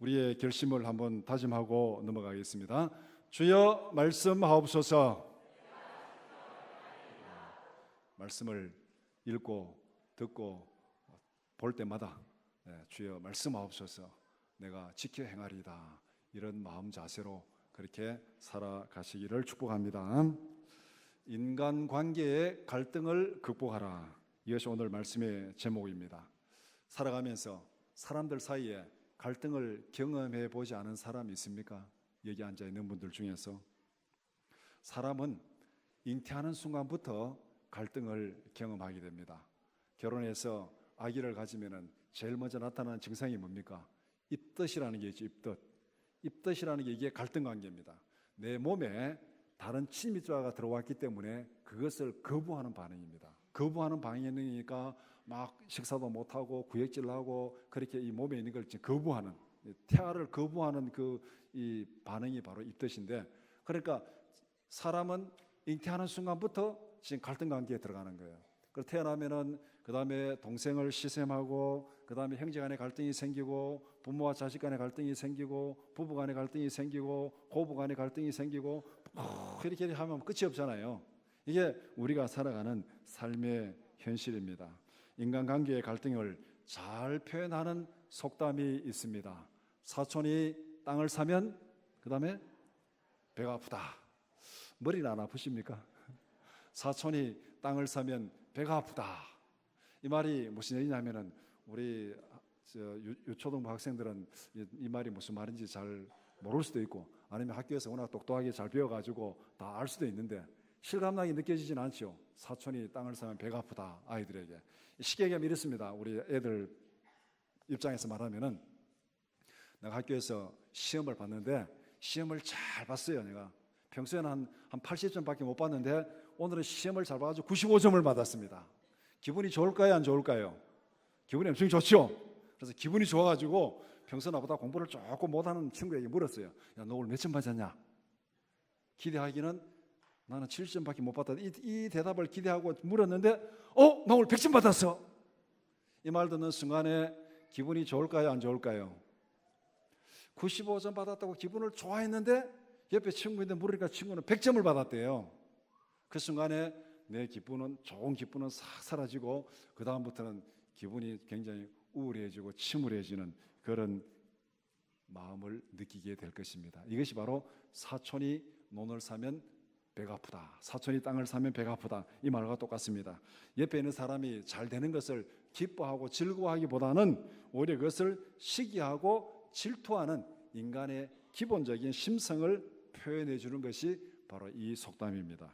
우리의 결심을 한번 다짐하고 넘어가겠습니다. 주여 말씀하옵소서. 말씀을 읽고 듣고 볼 때마다 주여 말씀하옵소서, 내가 지켜 행하리이다, 이런 마음 자세로 그렇게 살아가시기를 축복합니다. 인간관계의 갈등을 극복하라, 이것이 오늘 말씀의 제목입니다. 살아가면서 사람들 사이에 갈등을 경험해 보지 않은 사람이 있습니까? 여기 앉아 있는 분들 중에서. 사람은 잉태하는 순간부터 갈등을 경험하게 됩니다. 결혼해서 아기를 가지면 제일 먼저 나타나는 증상이 뭡니까? 입덧이라는 게 있죠. 입덧이라는 게 이게 갈등 관계입니다. 내 몸에 다른 침입자가 들어왔기 때문에 그것을 거부하는 반응입니다. 거부하는 반응이니까 막 식사도 못하고 구역질하고 그렇게 이 몸에 있는 걸 거부하는, 태아를 거부하는 이 반응이 바로 입덧인데, 그러니까 사람은 잉태하는 순간부터 지금 갈등 관계에 들어가는 거예요. 그래서 태어나면은 그 다음에 동생을 시샘하고, 그 다음에 형제 간의 갈등이 생기고, 부모와 자식 간의 갈등이 생기고, 부부 간의 갈등이 생기고, 고부 간의 갈등이 생기고, 이렇게 하면 끝이 없잖아요. 이게 우리가 살아가는 삶의 현실입니다. 인간관계의 갈등을 잘 표현하는 속담이 있습니다. 사촌이 땅을 사면 그 다음에 배가 아프다. 머리는 안 아프십니까? 사촌이 땅을 사면 배가 아프다. 이 말이 무슨 얘기냐면은, 우리 유초등부 학생들은 이 말이 무슨 말인지 잘 모를 수도 있고, 아니면 학교에서 워낙 똑똑하게 잘 배워가지고 다 알 수도 있는데 실감나게 느껴지진 않죠. 사촌이 땅을 사면 배가 아프다, 아이들에게. 시계가 이렇습니다. 우리 애들 입장에서 말하면은, 내가 학교에서 시험을 봤는데 시험을 잘 봤어요. 내가 평소에는 한 80점밖에 못 봤는데 오늘은 시험을 잘 봐가지고 95점을 받았습니다. 기분이 좋을까요, 안 좋을까요? 기분이 엄청 좋죠. 그래서 기분이 좋아가지고 평소 나보다 공부를 조금 못하는 친구에게 물었어요. 야, 너 오늘 몇 점 받았냐? 기대하기는 나는 70점밖에 못 받았다. 이 대답을 기대하고 물었는데 나 오늘 100점 받았어. 이 말 듣는 순간에 기분이 좋을까요, 안 좋을까요? 95점 받았다고 기분을 좋아했는데 옆에 친구인데 물으니까 친구는 100점을 받았대요. 그 순간에 내 기분은, 좋은 기분은 싹 사라지고 그 다음부터는 기분이 굉장히 우울해지고 침울해지는 그런 마음을 느끼게 될 것입니다. 이것이 바로 사촌이 논을 사면 배가 아프다, 사촌이 땅을 사면 배가 아프다, 이 말과 똑같습니다. 옆에 있는 사람이 잘 되는 것을 기뻐하고 즐거워하기보다는 오히려 그것을 시기하고 질투하는 인간의 기본적인 심성을 표현해 주는 것이 바로 이 속담입니다.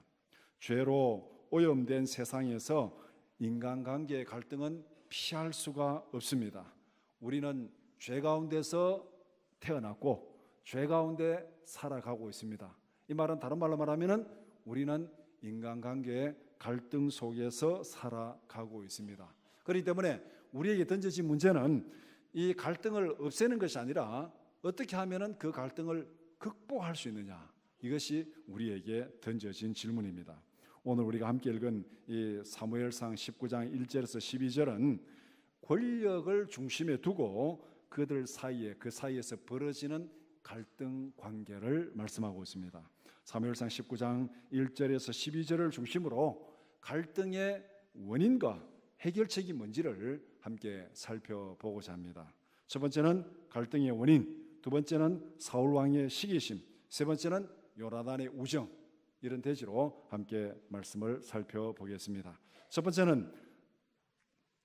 죄로 오염된 세상에서 인간관계의 갈등은 피할 수가 없습니다. 우리는 죄 가운데서 태어났고 죄 가운데 살아가고 있습니다. 이 말은 다른 말로 말하면 우리는 인간관계의 갈등 속에서 살아가고 있습니다. 그렇기 때문에 우리에게 던져진 문제는 이 갈등을 없애는 것이 아니라 어떻게 하면 그 갈등을 극복할 수 있느냐, 이것이 우리에게 던져진 질문입니다. 오늘 우리가 함께 읽은 이 사무엘상 19장 1절에서 12절은 권력을 중심에 두고 그들 사이에, 그 사이에서 벌어지는 갈등 관계를 말씀하고 있습니다. 사무엘상 19장 1절에서 12절을 중심으로 갈등의 원인과 해결책이 뭔지를 함께 살펴보고자 합니다. 첫 번째는 갈등의 원인, 두 번째는 사울 왕의 시기심, 세 번째는 요나단의 우정, 이런 대지로 함께 말씀을 살펴보겠습니다. 첫 번째는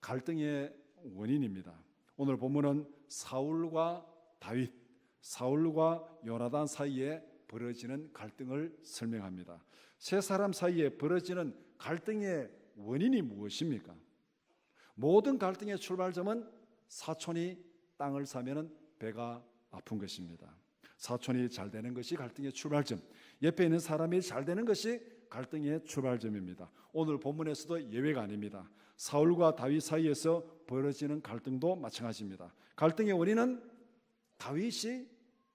갈등의 원인입니다. 오늘 본문은 사울과 다윗, 사울과 요나단 사이에 벌어지는 갈등을 설명합니다. 세 사람 사이에 벌어지는 갈등의 원인이 무엇입니까? 모든 갈등의 출발점은 사촌이 땅을 사면 배가 아픈 것입니다. 사촌이 잘 되는 것이 갈등의 출발점, 옆에 있는 사람이 잘 되는 것이 갈등의 출발점입니다. 오늘 본문에서도 예외가 아닙니다. 사울과 다윗 사이에서 벌어지는 갈등도 마찬가지입니다. 갈등의 원인은 다윗이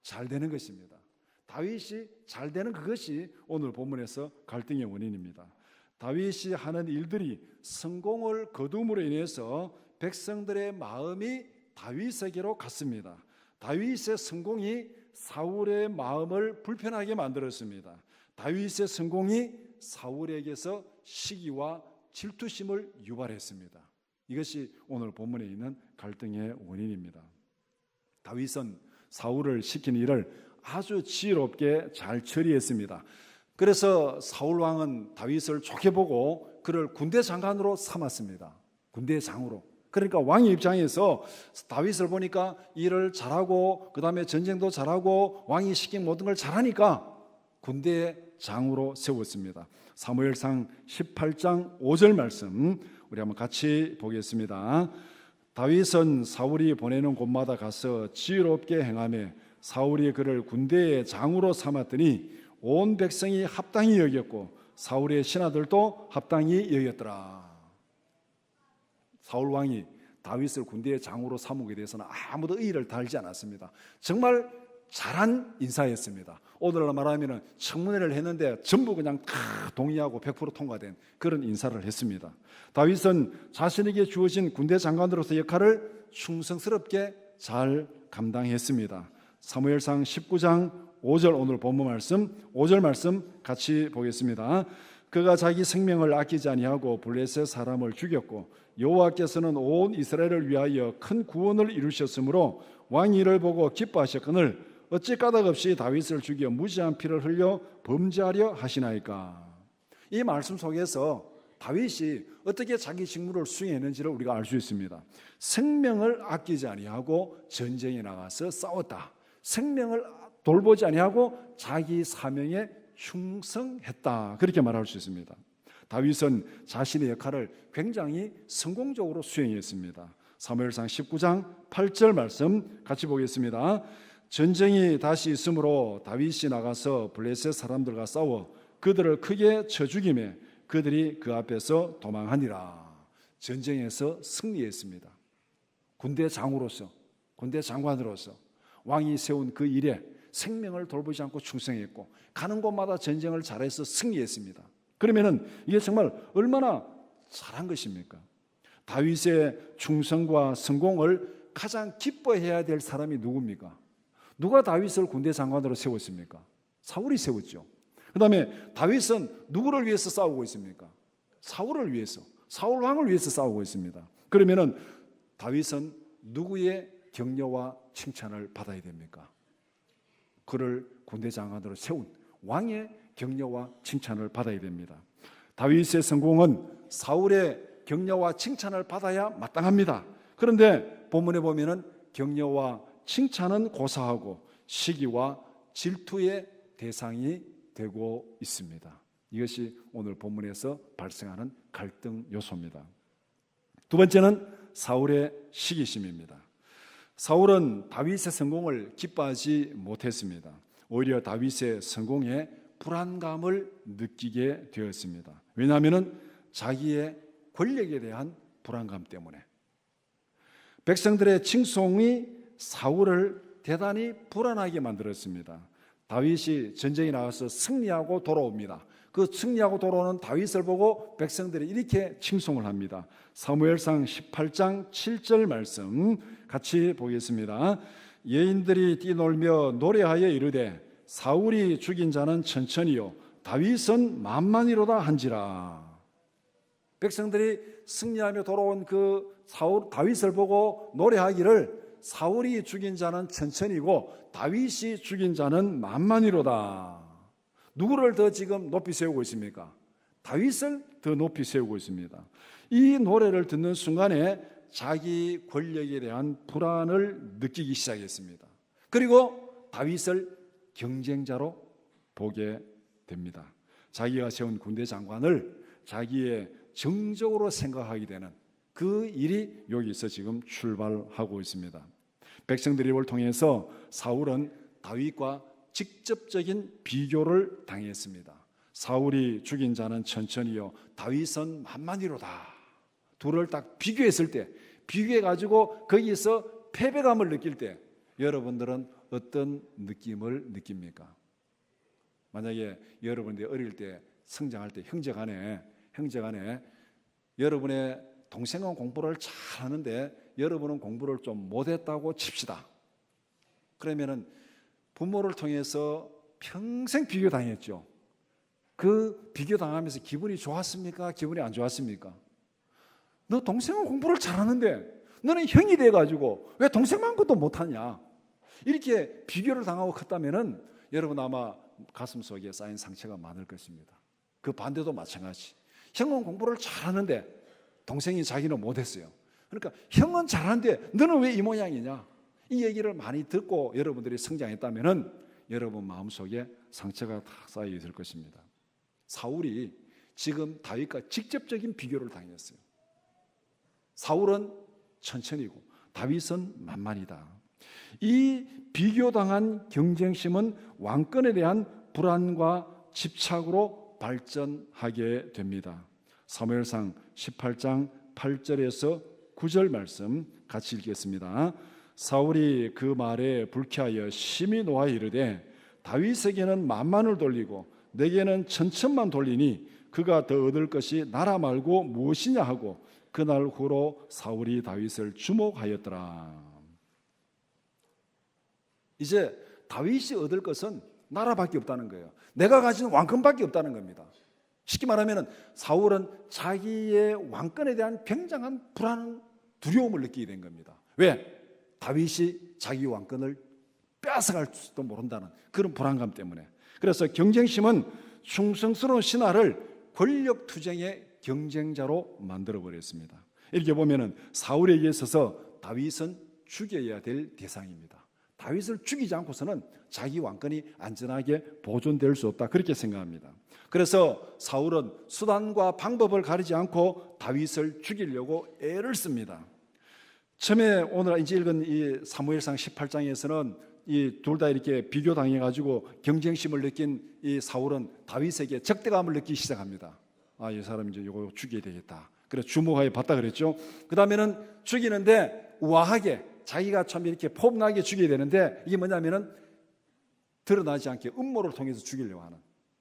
잘 되는 것입니다. 다윗이 잘 되는 그것이 오늘 본문에서 갈등의 원인입니다. 다윗이 하는 일들이 성공을 거둠으로 인해서 백성들의 마음이 다윗에게로 갔습니다. 다윗의 성공이 사울의 마음을 불편하게 만들었습니다. 다윗의 성공이 사울에게서 시기와 질투심을 유발했습니다. 이것이 오늘 본문에 있는 갈등의 원인입니다. 다윗은 사울을 시킨 일을 아주 지혜롭게 잘 처리했습니다. 그래서 사울 왕은 다윗을 좋게 보고 그를 군대 장관으로 삼았습니다. 군대 장으로. 그러니까 왕의 입장에서 다윗을 보니까 일을 잘하고 그다음에 전쟁도 잘하고 왕이 시킨 모든 걸 잘하니까 군대 장으로 세웠습니다. 사무엘상 18장 5절 말씀 우리 한번 같이 보겠습니다. 다윗은 사울이 보내는 곳마다 가서 지혜롭게 행하며 사울이 그를 군대의 장으로 삼았더니 온 백성이 합당히 여겼고 사울의 신하들도 합당히 여겼더라. 사울 왕이 다윗을 군대의 장으로 삼게 대해서는 아무도 의의를 달지 않았습니다. 정말 잘한 인사였습니다. 오늘날 말하면 청문회를 했는데 전부 그냥 다 동의하고 100% 통과된 그런 인사를 했습니다. 다윗은 자신에게 주어진 군대 장관으로서 역할을 충성스럽게 잘 감당했습니다. 사무엘상 19장 5절 오늘 본문 말씀 5절 말씀 같이 보겠습니다. 그가 자기 생명을 아끼지 아니하고 블레셋 사람을 죽였고 여호와께서는 온 이스라엘을 위하여 큰 구원을 이루셨으므로 왕이 이를 보고 기뻐하셨거늘 어찌 까닭없이 다윗을 죽여 무지한 피를 흘려 범죄하려 하시나이까. 이 말씀 속에서 다윗이 어떻게 자기 직무를 수행했는지를 우리가 알 수 있습니다. 생명을 아끼지 아니하고 전쟁에 나가서 싸웠다. 생명을 돌보지 아니하고 자기 사명에 충성했다. 그렇게 말할 수 있습니다. 다윗은 자신의 역할을 굉장히 성공적으로 수행했습니다. 사무엘상 19장 8절 말씀 같이 보겠습니다. 전쟁이 다시 있으므로 다윗이 나가서 블레셋 사람들과 싸워 그들을 크게 쳐 죽이며 그들이 그 앞에서 도망하니라. 전쟁에서 승리했습니다. 군대 장으로서, 군대 장관으로서 왕이 세운 그 일에 생명을 돌보지 않고 충성했고 가는 곳마다 전쟁을 잘해서 승리했습니다. 그러면은 이게 정말 얼마나 잘한 것입니까? 다윗의 충성과 성공을 가장 기뻐해야 될 사람이 누굽니까? 누가 다윗을 군대 장관으로 세웠습니까? 사울이 세웠죠. 그 다음에 다윗은 누구를 위해서 싸우고 있습니까? 사울을 위해서, 사울 왕을 위해서 싸우고 있습니다. 그러면은 다윗은 누구의 격려와 칭찬을 받아야 됩니까? 그를 군대 장관으로 세운 왕의 격려와 칭찬을 받아야 됩니다. 다윗의 성공은 사울의 격려와 칭찬을 받아야 마땅합니다. 그런데 본문에 보면은 격려와 칭찬은 고사하고 시기와 질투의 대상이 되고 있습니다. 이것이 오늘 본문에서 발생하는 갈등 요소입니다. 두 번째는 사울의 시기심입니다. 사울은 다윗의 성공을 기뻐하지 못했습니다. 오히려 다윗의 성공에 불안감을 느끼게 되었습니다. 왜냐하면 자기의 권력에 대한 불안감 때문에 백성들의 칭송이 사울을 대단히 불안하게 만들었습니다. 다윗이 전쟁에 나가서 승리하고 돌아옵니다. 그 승리하고 돌아오는 다윗을 보고 백성들이 이렇게 칭송을 합니다. 사무엘상 18장 7절 말씀 같이 보겠습니다. 여인들이 뛰놀며 노래하여 이르되 사울이 죽인 자는 천천히요 다윗은 만만이로다 한지라. 백성들이 승리하며 돌아온 그 다윗을 보고 노래하기를 사울이 죽인 자는 천천히고 다윗이 죽인 자는 만만이로다. 누구를 더 지금 높이 세우고 있습니까? 다윗을 더 높이 세우고 있습니다. 이 노래를 듣는 순간에 자기 권력에 대한 불안을 느끼기 시작했습니다. 그리고 다윗을 경쟁자로 보게 됩니다. 자기가 세운 군대 장관을 자기의 정적으로 생각하게 되는 그 일이 여기서 지금 출발하고 있습니다. 백성들의 입을 통해서 사울은 다윗과 직접적인 비교를 당했습니다. 사울이 죽인 자는 천천히요 다윗은 만만히로다. 둘을 딱 비교했을 때, 비교해가지고 거기서 패배감을 느낄 때 여러분들은 어떤 느낌을 느낍니까? 만약에 여러분들이 어릴 때 성장할 때 형제간에 여러분의 동생은 공부를 잘하는데 여러분은 공부를 좀 못했다고 칩시다. 그러면은 부모를 통해서 평생 비교당했죠. 그 비교당하면서 기분이 좋았습니까? 기분이 안 좋았습니까? 너 동생은 공부를 잘하는데 너는 형이 돼가지고 왜 동생만 것도 못하냐? 이렇게 비교를 당하고 컸다면은 여러분 아마 가슴속에 쌓인 상처가 많을 것입니다. 그 반대도 마찬가지. 형은 공부를 잘하는데 동생이 자기는 못했어요. 그러니까 형은 잘하는데 너는 왜 이 모양이냐? 이 얘기를 많이 듣고 여러분들이 성장했다면은 여러분 마음속에 상처가 다 쌓여 있을 것입니다. 사울이 지금 다윗과 직접적인 비교를 당했어요. 사울은 천천히고 다윗은 만만이다. 이 비교당한 경쟁심은 왕권에 대한 불안과 집착으로 발전하게 됩니다. 사무엘상 18장 8절에서 9절 말씀 같이 읽겠습니다. 사울이 그 말에 불쾌하여 심히 노하 이르되 다윗에게는 만만을 돌리고 내게는 천천만 돌리니 그가 더 얻을 것이 나라 말고 무엇이냐 하고 그날 후로 사울이 다윗을 주목하였더라. 이제 다윗이 얻을 것은 나라밖에 없다는 거예요. 내가 가진 왕권밖에 없다는 겁니다. 쉽게 말하면 사울은 자기의 왕권에 대한 굉장한 불안, 두려움을 느끼게 된 겁니다. 왜? 다윗이 자기 왕권을 빼앗아갈지도 모른다는 그런 불안감 때문에. 그래서 경쟁심은 충성스러운 신하를 권력 투쟁의 경쟁자로 만들어버렸습니다. 이렇게 보면 사울에게 있어서 다윗은 죽여야 될 대상입니다. 다윗을 죽이지 않고서는 자기 왕권이 안전하게 보존될 수 없다, 그렇게 생각합니다. 그래서 사울은 수단과 방법을 가리지 않고 다윗을 죽이려고 애를 씁니다. 처음에 오늘 이제 읽은 이 사무엘상 18장에서는 이 둘 다 이렇게 비교당해가지고 경쟁심을 느낀 이 사울은 다윗에게 적대감을 느끼기 시작합니다. 아, 이 사람 이제 이거 죽여야 되겠다. 그래서 주목하여 봤다 그랬죠. 그 다음에는 죽이는데 우아하게 자기가 참 이렇게 폼나게 죽여야 되는데 이게 뭐냐면은 드러나지 않게 음모를 통해서 죽이려고 하는,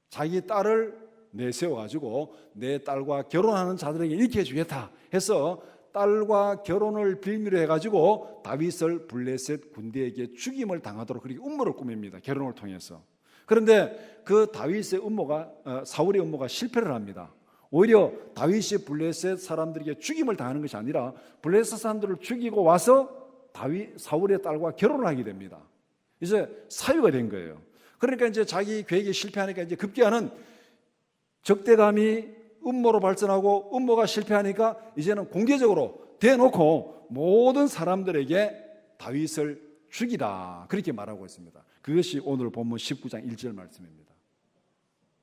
자기 딸을 내세워가지고 내 딸과 결혼하는 자들에게 이렇게 해주겠다 해서 딸과 결혼을 빌미로 해가지고 다윗을 블레셋 군대에게 죽임을 당하도록 그렇게 음모를 꾸밉니다. 결혼을 통해서. 그런데 그 다윗의 음모가 사울의 음모가 실패를 합니다. 오히려 다윗이 블레셋 사람들에게 죽임을 당하는 것이 아니라 블레셋 사람들을 죽이고 와서 사울의 딸과 결혼을 하게 됩니다. 이제 사유가 된 거예요. 그러니까 이제 자기 계획이 실패하니까 이제 급기야는 적대감이 음모로 발전하고 음모가 실패하니까 이제는 공개적으로 대놓고 모든 사람들에게 다윗을 죽이다, 그렇게 말하고 있습니다. 그것이 오늘 본문 19장 1절 말씀입니다.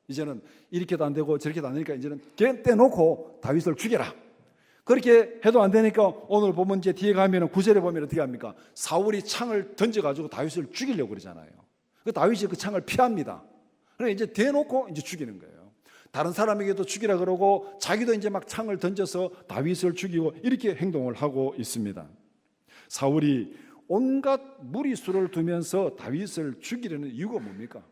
이제는 이렇게도 안 되고 저렇게도 안 되니까 이제는 대놓고 다윗을 죽여라. 그렇게 해도 안 되니까 오늘 보면 이제 뒤에 가면 9절에 보면 어떻게 합니까? 사울이 창을 던져가지고 다윗을 죽이려고 그러잖아요. 그 다윗이 그 창을 피합니다. 그러니까 이제 대놓고 이제 죽이는 거예요. 다른 사람에게도 죽이라 그러고 자기도 이제 막 창을 던져서 다윗을 죽이고 이렇게 행동을 하고 있습니다. 사울이 온갖 무리수를 두면서 다윗을 죽이려는 이유가 뭡니까?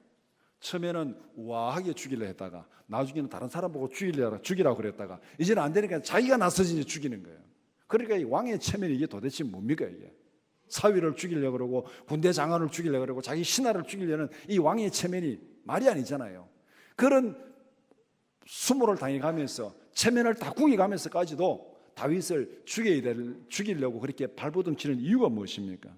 처음에는 우아하게 죽이려 했다가 나중에는 다른 사람 보고 죽이라고 그랬다가 이제는 안 되니까 자기가 나서서 이제 죽이는 거예요. 그러니까 이 왕의 체면이 이게 도대체 뭡니까? 이게 사위를 죽이려고 그러고 군대 장관을 죽이려고 그러고 자기 신하를 죽이려는 이 왕의 체면이 말이 아니잖아요. 그런 수모를 당해가면서 체면을 다 구겨가면서까지도 다윗을 죽이려고 그렇게 발버둥 치는 이유가 무엇입니까?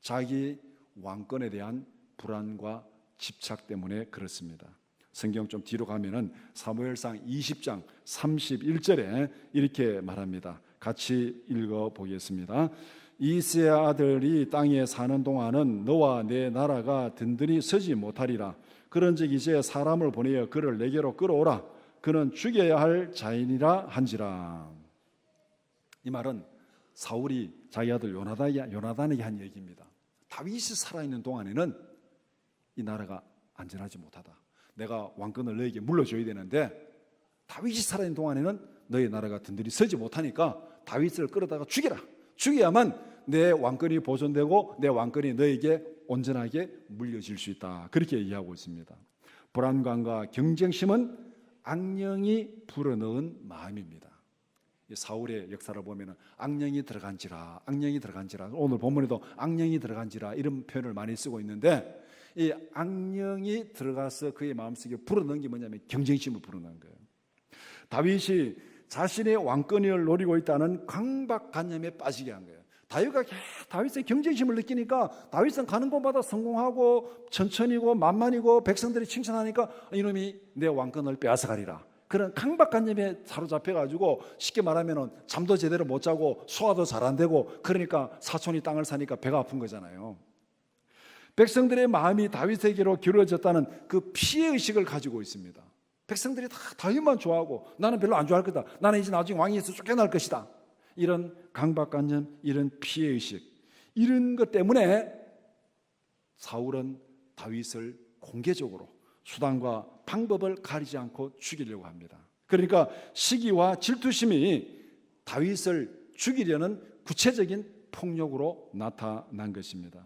자기 왕권에 대한 불안과 집착 때문에 그렇습니다. 성경 좀 뒤로 가면은 사무엘상 20장 31절에 이렇게 말합니다. 같이 읽어 보겠습니다. 이새의 아들이 땅에 사는 동안은 너와 내 나라가 든든히 서지 못하리라. 그런즉 이제 사람을 보내어 그를 내게로 끌어오라. 그는 죽여야 할 자인이라 한지라. 이 말은 사울이 자기 아들 요나단에게 한 얘기입니다. 다윗이 살아있는 동안에는 이 나라가 안전하지 못하다. 내가 왕권을 너에게 물려줘야 되는데 다윗이 살아있는 동안에는 너의 나라가 든든히 서지 못하니까 다윗을 끌어다가 죽여라. 죽여야만 내 왕권이 보존되고 내 왕권이 너에게 온전하게 물려질 수 있다. 그렇게 이해하고 있습니다. 불안감과 경쟁심은 악령이 불어넣은 마음입니다. 이 사울의 역사를 보면은 악령이 들어간지라, 악령이 들어간지라. 오늘 본문에도 악령이 들어간지라 이런 표현을 많이 쓰고 있는데, 이 악령이 들어가서 그의 마음속에 불어넣은 게 뭐냐면 경쟁심을 불어넣은 거예요. 다윗이 자신의 왕권을 노리고 있다는 강박관념에 빠지게 한 거예요. 다윗의 경쟁심을 느끼니까 다윗은 가는 곳마다 성공하고 천천히고 만만이고 백성들이 칭찬하니까 이놈이 내 왕권을 빼앗아가리라. 그런 강박관념에 사로잡혀가지고 쉽게 말하면 잠도 제대로 못 자고 소화도 잘 안 되고, 그러니까 사촌이 땅을 사니까 배가 아픈 거잖아요. 백성들의 마음이 다윗에게로 기울어졌다는 그 피해의식을 가지고 있습니다. 백성들이 다 다윗만 좋아하고 나는 별로 안 좋아할 거다. 나는 이제 나중에 왕위에서 쫓겨날 것이다. 이런 강박관념, 이런 피해의식, 이런 것 때문에 사울은 다윗을 공개적으로 수단과 방법을 가리지 않고 죽이려고 합니다. 그러니까 시기와 질투심이 다윗을 죽이려는 구체적인 폭력으로 나타난 것입니다.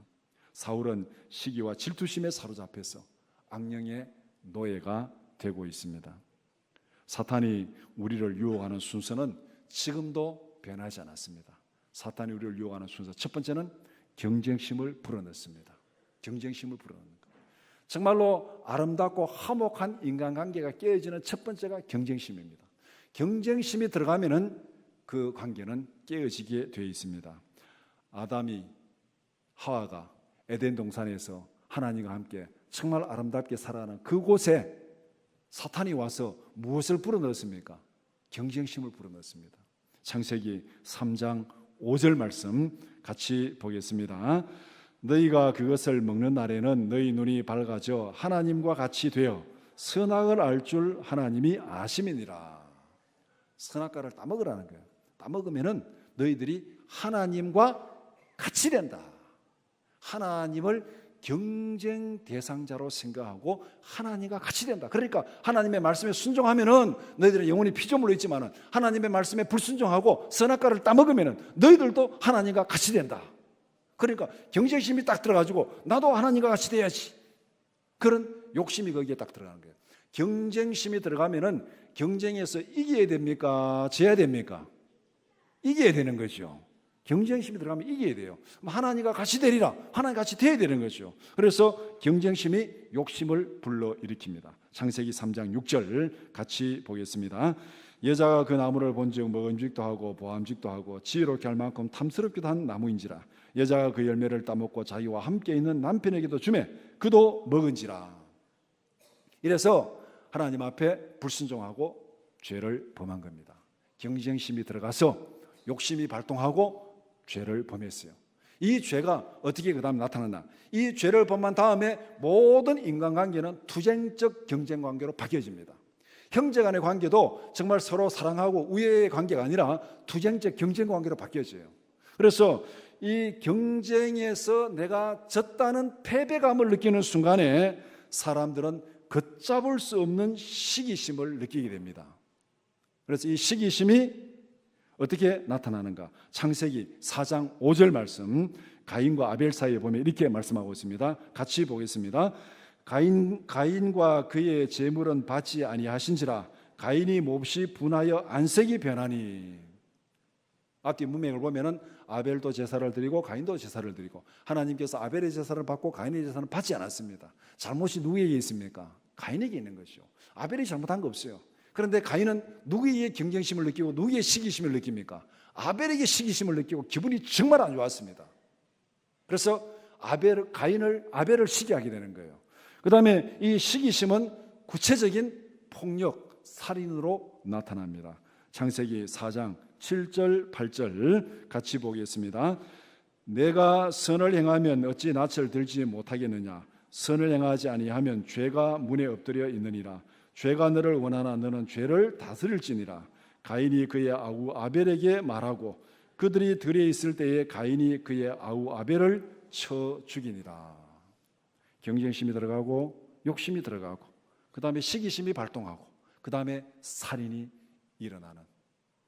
사울은 시기와 질투심에 사로잡혀서 악령의 노예가 되고 있습니다. 사탄이 우리를 유혹하는 순서는 지금도 변하지 않았습니다. 사탄이 우리를 유혹하는 순서, 첫 번째는 경쟁심을 불어넣습니다. 경쟁심을 불어넣는 것. 정말로 아름답고 화목한 인간관계가 깨어지는 첫 번째가 경쟁심입니다. 경쟁심이 들어가면은 그 관계는 깨어지게 되어 있습니다. 아담이 하와가 에덴 동산에서 하나님과 함께 정말 아름답게 살아가는 그곳에 사탄이 와서 무엇을 불어넣었습니까? 경쟁심을 불어넣습니다. 창세기 3장 5절 말씀 같이 보겠습니다. 너희가 그것을 먹는 날에는 너희 눈이 밝아져 하나님과 같이 되어 선악을 알 줄 하나님이 아심이니라. 선악과를 따먹으라는 거예요. 따먹으면은 너희들이 하나님과 같이 된다. 하나님을 경쟁 대상자로 생각하고 하나님과 같이 된다. 그러니까 하나님의 말씀에 순종하면은 너희들의 영혼이 피조물로 있지만은 하나님의 말씀에 불순종하고 선악과를 따먹으면은 너희들도 하나님과 같이 된다. 그러니까 경쟁심이 딱 들어가지고 나도 하나님과 같이 돼야지. 그런 욕심이 거기에 딱 들어가는 거예요. 경쟁심이 들어가면은 경쟁에서 이겨야 됩니까? 져야 됩니까? 이겨야 되는 거죠. 경쟁심이 들어가면 이겨야 돼요. 하나님과 같이 되리라. 하나님과 같이 돼야 되는 거죠. 그래서 경쟁심이 욕심을 불러일으킵니다. 창세기 3장 6절 같이 보겠습니다. 여자가 그 나무를 본즉 먹음직도 하고 보암직도 하고 지혜롭게 할 만큼 탐스럽기도 한 나무인지라. 여자가 그 열매를 따먹고 자기와 함께 있는 남편에게도 주매 그도 먹은지라. 이래서 하나님 앞에 불순종하고 죄를 범한 겁니다. 경쟁심이 들어가서 욕심이 발동하고 죄를 범했어요. 이 죄가 어떻게 그 다음에 나타났나? 이 죄를 범한 다음에 모든 인간관계는 투쟁적 경쟁관계로 바뀌어집니다. 형제간의 관계도 정말 서로 사랑하고 우애의 관계가 아니라 투쟁적 경쟁관계로 바뀌어져요. 그래서 이 경쟁에서 내가 졌다는 패배감을 느끼는 순간에 사람들은 걷잡을 수 없는 시기심을 느끼게 됩니다. 그래서 이 시기심이 어떻게 나타나는가? 창세기 4장 5절 말씀, 가인과 아벨 사이에 보면 이렇게 말씀하고 있습니다. 같이 보겠습니다. 가인과 그의 제물은 받지 아니하신지라 가인이 몹시 분하여 안색이 변하니. 앞뒤 문맥을 보면은 아벨도 제사를 드리고 가인도 제사를 드리고, 하나님께서 아벨의 제사를 받고 가인의 제사는 받지 않았습니다. 잘못이 누구에게 있습니까? 가인에게 있는 것이죠. 아벨이 잘못한 거 없어요. 그런데 가인은 누구에게 경쟁심을 느끼고 누구에게 시기심을 느낍니까? 아벨에게 시기심을 느끼고 기분이 정말 안 좋았습니다. 그래서 아벨을 시기하게 되는 거예요. 그 다음에 이 시기심은 구체적인 폭력, 살인으로 나타납니다. 창세기 4장 7절 8절 같이 보겠습니다. 내가 선을 행하면 어찌 낯을 들지 못하겠느냐? 선을 행하지 아니하면 죄가 문에 엎드려 있느니라. 죄가 너를 원하나 너는 죄를 다스릴지니라. 가인이 그의 아우 아벨에게 말하고 그들이 들에 있을 때에 가인이 그의 아우 아벨을 쳐 죽이니라. 경쟁심이 들어가고 욕심이 들어가고 그 다음에 시기심이 발동하고 그 다음에 살인이 일어나는,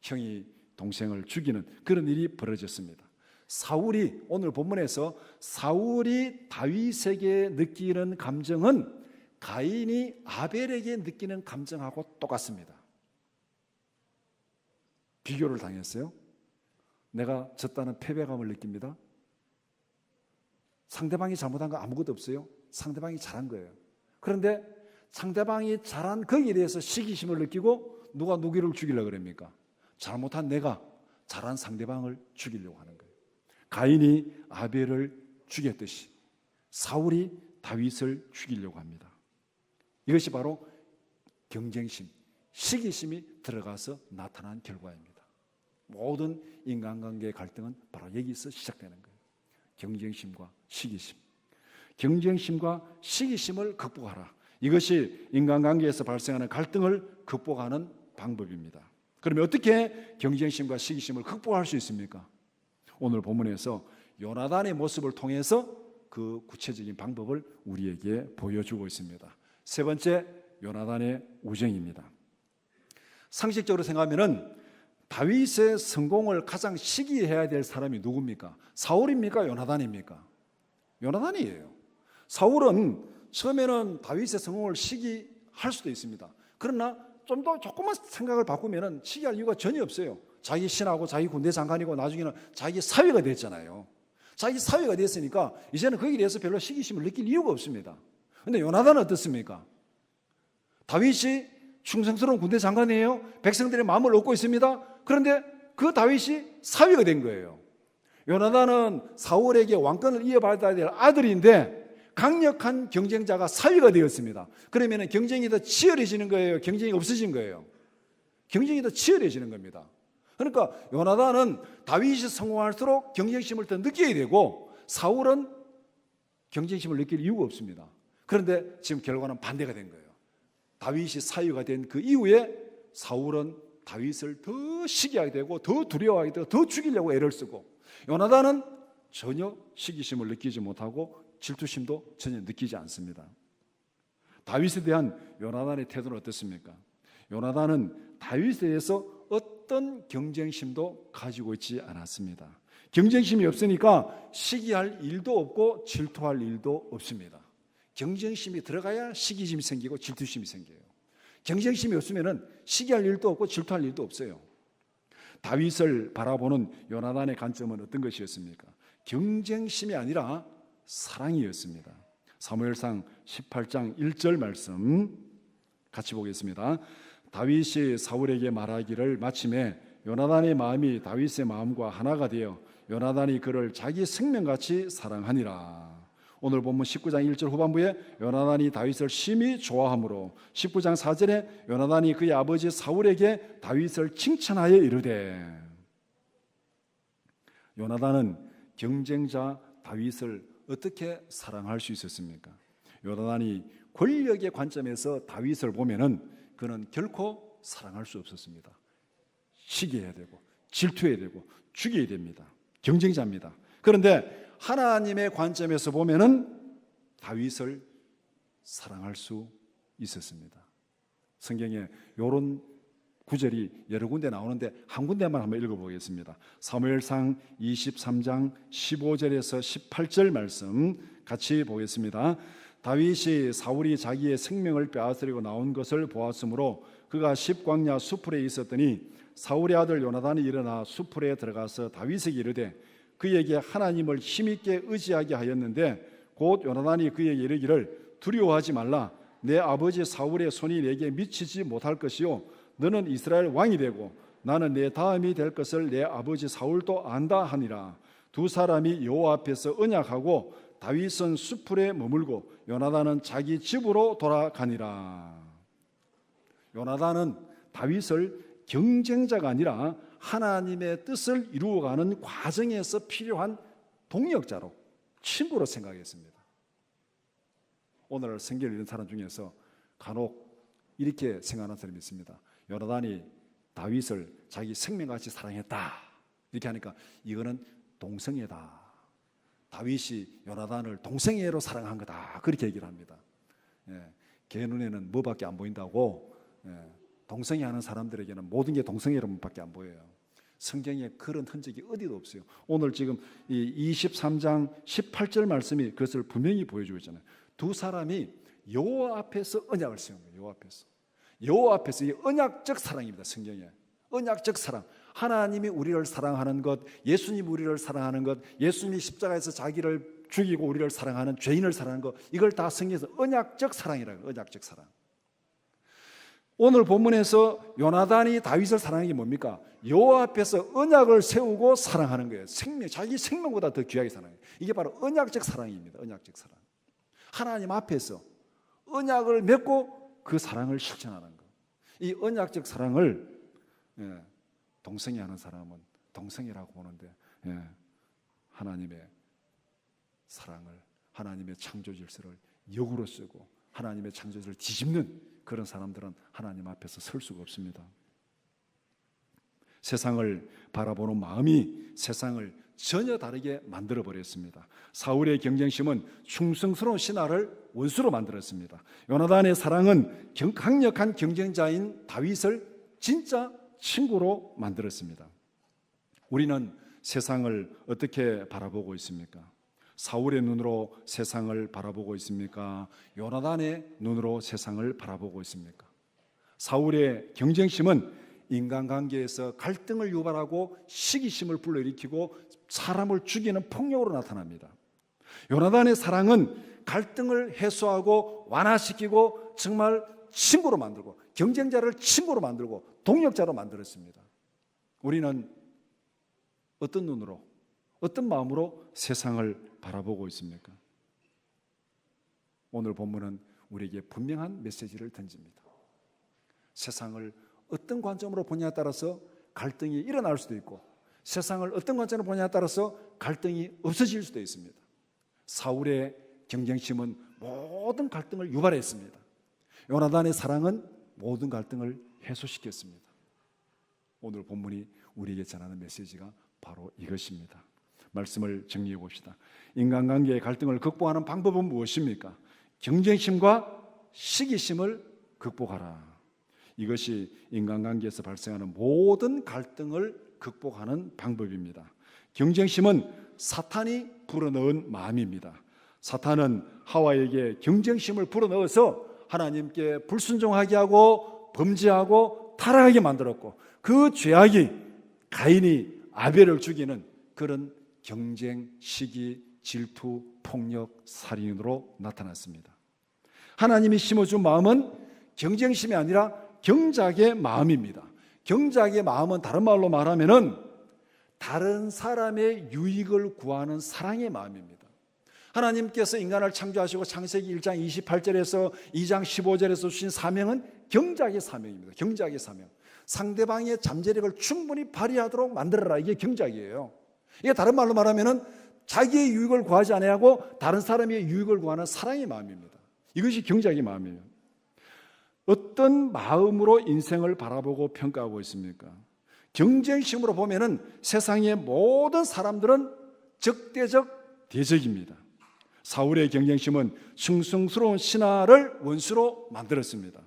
형이 동생을 죽이는 그런 일이 벌어졌습니다. 사울이, 오늘 본문에서 사울이 다윗에게 느끼는 감정은 가인이 아벨에게 느끼는 감정하고 똑같습니다. 비교를 당했어요. 내가 졌다는 패배감을 느낍니다. 상대방이 잘못한 거 아무것도 없어요. 상대방이 잘한 거예요. 그런데 상대방이 잘한 거기에 대해서 시기심을 느끼고 누가 누구를 죽이려고 그럽니까? 잘못한 내가 잘한 상대방을 죽이려고 하는 거예요. 가인이 아벨을 죽였듯이 사울이 다윗을 죽이려고 합니다. 이것이 바로 경쟁심, 시기심이 들어가서 나타난 결과입니다. 모든 인간관계의 갈등은 바로 여기서 시작되는 거예요. 경쟁심과 시기심. 경쟁심과 시기심을 극복하라. 이것이 인간관계에서 발생하는 갈등을 극복하는 방법입니다. 그러면 어떻게 경쟁심과 시기심을 극복할 수 있습니까? 오늘 본문에서 요나단의 모습을 통해서 그 구체적인 방법을 우리에게 보여주고 있습니다. 세 번째, 요나단의 우정입니다. 상식적으로 생각하면 다윗의 성공을 가장 시기해야 될 사람이 누굽니까? 사울입니까? 요나단입니까? 요나단이에요. 사울은 처음에는 다윗의 성공을 시기할 수도 있습니다. 그러나 좀 더 조금만 생각을 바꾸면 시기할 이유가 전혀 없어요. 자기 신하고 자기 군대 장관이고 나중에는 자기 사위가 됐잖아요. 자기 사위가 됐으니까 이제는 거기에 대해서 별로 시기심을 느낄 이유가 없습니다. 그런데 요나단은 어떻습니까? 다윗이 충성스러운 군대 장관이에요. 백성들의 마음을 얻고 있습니다. 그런데 그 다윗이 사위가 된 거예요. 요나단은 사울에게 왕권을 이어받아야 될 아들인데 강력한 경쟁자가 사위가 되었습니다. 그러면 경쟁이 더 치열해지는 거예요? 경쟁이 없어진 거예요? 경쟁이 더 치열해지는 겁니다. 그러니까 요나단은 다윗이 성공할수록 경쟁심을 더 느끼게 되고 사울은 경쟁심을 느낄 이유가 없습니다. 그런데 지금 결과는 반대가 된 거예요. 다윗이 사위가 된 그 이후에 사울은 다윗을 더 시기하게 되고 더 두려워하게 되고 더 죽이려고 애를 쓰고, 요나단은 전혀 시기심을 느끼지 못하고 질투심도 전혀 느끼지 않습니다. 다윗에 대한 요나단의 태도는 어떻습니까? 요나단은 다윗에 대해서 어떤 경쟁심도 가지고 있지 않았습니다. 경쟁심이 없으니까 시기할 일도 없고 질투할 일도 없습니다. 경쟁심이 들어가야 시기심이 생기고 질투심이 생겨요. 경쟁심이 없으면 시기할 일도 없고 질투할 일도 없어요. 다윗을 바라보는 요나단의 관점은 어떤 것이었습니까? 경쟁심이 아니라 사랑이었습니다. 사무엘상 18장 1절 말씀 같이 보겠습니다. 다윗이 사울에게 말하기를 마침에 요나단의 마음이 다윗의 마음과 하나가 되어 요나단이 그를 자기 생명같이 사랑하니라. 오늘 본문 19장 1절 후반부에 요나단이 다윗을 심히 좋아하므로 19장 4절에 요나단이 그의 아버지 사울에게 다윗을 칭찬하여 이르되. 요나단은 경쟁자 다윗을 어떻게 사랑할 수 있었습니까? 요나단이 권력의 관점에서 다윗을 보면은 그는 결코 사랑할 수 없었습니다. 시기해야 되고 질투해야 되고 죽여야 됩니다. 경쟁자입니다. 그런데 하나님의 관점에서 보면은 다윗을 사랑할 수 있었습니다. 성경에 이런 구절이 여러 군데 나오는데 한 군데만 한번 읽어보겠습니다. 사무엘상 23장 15절에서 18절 말씀 같이 보겠습니다. 다윗이 사울이 자기의 생명을 빼앗으려고 나온 것을 보았으므로 그가 십광야 수풀에 있었더니 사울의 아들 요나단이 일어나 수풀에 들어가서 다윗에게 이르되 그에게 하나님을 힘있게 의지하게 하였는데 곧 요나단이 그에게 이르기를 두려워하지 말라. 내 아버지 사울의 손이 내게 미치지 못할 것이요 너는 이스라엘 왕이 되고 나는 내 다음이 될 것을 내 아버지 사울도 안다 하니라. 두 사람이 여호와 앞에서 언약하고 다윗은 수풀에 머물고 요나단은 자기 집으로 돌아가니라. 요나단은 다윗을 경쟁자가 아니라 하나님의 뜻을 이루어가는 과정에서 필요한 동력자로, 친구로 생각했습니다. 오늘 성경을 읽는 사람 중에서 간혹 이렇게 생각하는 사람이 있습니다. 요나단이 다윗을 자기 생명같이 사랑했다 이렇게 하니까 이거는 동성애다. 다윗이 요나단을 동성애로 사랑한 거다 그렇게 얘기를 합니다. 걔 눈에는 뭐밖에 안 보인다고. 동성애하는 사람들에게는 모든 게 동성애로밖에 안 보여요. 성경에 그런 흔적이 어디도 없어요. 오늘 지금 이 23장 18절 말씀이 그것을 분명히 보여주고 있잖아요. 두 사람이 여호와 앞에서 언약을 세운 거예요. 여호와 앞에서. 여호와 앞에서 이 언약적 사랑입니다. 성경에 언약적 사랑. 하나님이 우리를 사랑하는 것, 예수님이 우리를 사랑하는 것, 예수님이 십자가에서 자기를 죽이고 우리를 사랑하는 죄인을 사랑하는 것, 이걸 다 성경에서 언약적 사랑이라고 해요. 언약적 사랑. 오늘 본문에서 요나단이 다윗을 사랑하는 게 뭡니까? 여호와 앞에서 언약을 세우고 사랑하는 거예요. 자기 생명보다 더 귀하게 사랑해요. 이게 바로 언약적 사랑입니다. 언약적 사랑. 하나님 앞에서 언약을 맺고 그 사랑을 실천하는 것. 이 언약적 사랑을 동성애 하는 사람은 동성애라고 보는데, 하나님의 사랑을, 하나님의 창조 질서를 역으로 쓰고 하나님의 창조 질서를 뒤집는 그런 사람들은 하나님 앞에서 설 수가 없습니다. 세상을 바라보는 마음이 세상을 전혀 다르게 만들어버렸습니다. 사울의 경쟁심은 충성스러운 신하를 원수로 만들었습니다. 요나단의 사랑은 강력한 경쟁자인 다윗을 진짜 친구로 만들었습니다. 우리는 세상을 어떻게 바라보고 있습니까? 사울의 눈으로 세상을 바라보고 있습니까? 요나단의 눈으로 세상을 바라보고 있습니까? 사울의 경쟁심은 인간관계에서 갈등을 유발하고 시기심을 불러일으키고 사람을 죽이는 폭력으로 나타납니다. 요나단의 사랑은 갈등을 해소하고 완화시키고 정말 친구로 만들고 경쟁자를 친구로 만들고 동역자로 만들었습니다. 우리는 어떤 눈으로, 어떤 마음으로 세상을 바라보고 있습니까? 오늘 본문은 우리에게 분명한 메시지를 던집니다. 세상을 어떤 관점으로 보냐에 따라서 갈등이 일어날 수도 있고, 세상을 어떤 관점으로 보냐에 따라서 갈등이 없어질 수도 있습니다. 사울의 경쟁심은 모든 갈등을 유발했습니다. 요나단의 사랑은 모든 갈등을 해소시켰습니다. 오늘 본문이 우리에게 전하는 메시지가 바로 이것입니다. 말씀을 정리해 봅시다. 인간관계의 갈등을 극복하는 방법은 무엇입니까? 경쟁심과 시기심을 극복하라. 이것이 인간관계에서 발생하는 모든 갈등을 극복하는 방법입니다. 경쟁심은 사탄이 불어넣은 마음입니다. 사탄은 하와에게 경쟁심을 불어넣어서 하나님께 불순종하게 하고 범죄하고 타락하게 만들었고, 그 죄악이 가인이 아벨을 죽이는 그런 경쟁, 시기, 질투, 폭력, 살인으로 나타났습니다. 하나님이 심어준 마음은 경쟁심이 아니라 경작의 마음입니다. 경작의 마음은 다른 말로 말하면은 다른 사람의 유익을 구하는 사랑의 마음입니다. 하나님께서 인간을 창조하시고 창세기 1장 28절에서 2장 15절에서 주신 사명은 경작의 사명입니다. 경작의 사명. 상대방의 잠재력을 충분히 발휘하도록 만들어라. 이게 경작이에요. 이게 다른 말로 말하면은 자기의 유익을 구하지 아니하고 다른 사람의 유익을 구하는 사랑의 마음입니다. 이것이 경작의 마음이에요. 어떤 마음으로 인생을 바라보고 평가하고 있습니까? 경쟁심으로 보면은 세상의 모든 사람들은 적대적 대적입니다. 사울의 경쟁심은 충성스러운 신하를 원수로 만들었습니다.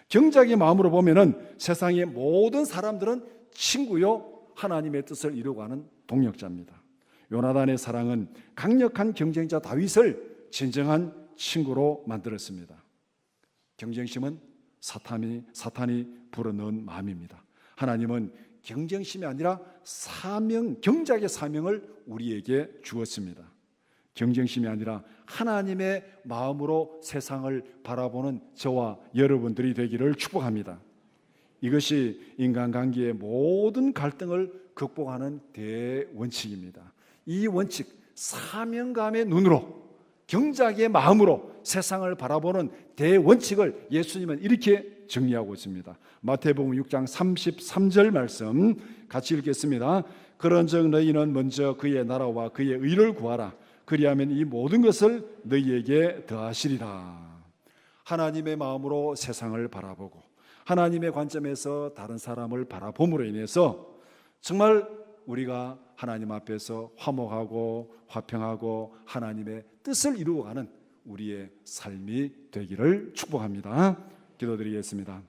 경작의 마음으로 보면은 세상의 모든 사람들은 친구요 하나님의 뜻을 이루어가는 동역자입니다. 요나단의 사랑은 강력한 경쟁자 다윗을 진정한 친구로 만들었습니다. 경쟁심은 사탄이 불어넣은 마음입니다. 하나님은 경쟁심이 아니라 경작의 사명을 우리에게 주었습니다. 경쟁심이 아니라 하나님의 마음으로 세상을 바라보는 저와 여러분들이 되기를 축복합니다. 이것이 인간관계의 모든 갈등을 극복하는 대원칙입니다. 이 원칙, 사명감의 눈으로, 경작의 마음으로 세상을 바라보는 대원칙을 예수님은 이렇게 정리하고 있습니다. 마태복음 6장 33절 말씀 같이 읽겠습니다. 그런즉 너희는 먼저 그의 나라와 그의 의를 구하라. 그리하면 이 모든 것을 너희에게 더하시리라. 하나님의 마음으로 세상을 바라보고 하나님의 관점에서 다른 사람을 바라봄으로 인해서 정말 우리가 하나님 앞에서 화목하고 화평하고 하나님의 뜻을 이루어가는 우리의 삶이 되기를 축복합니다. 기도드리겠습니다.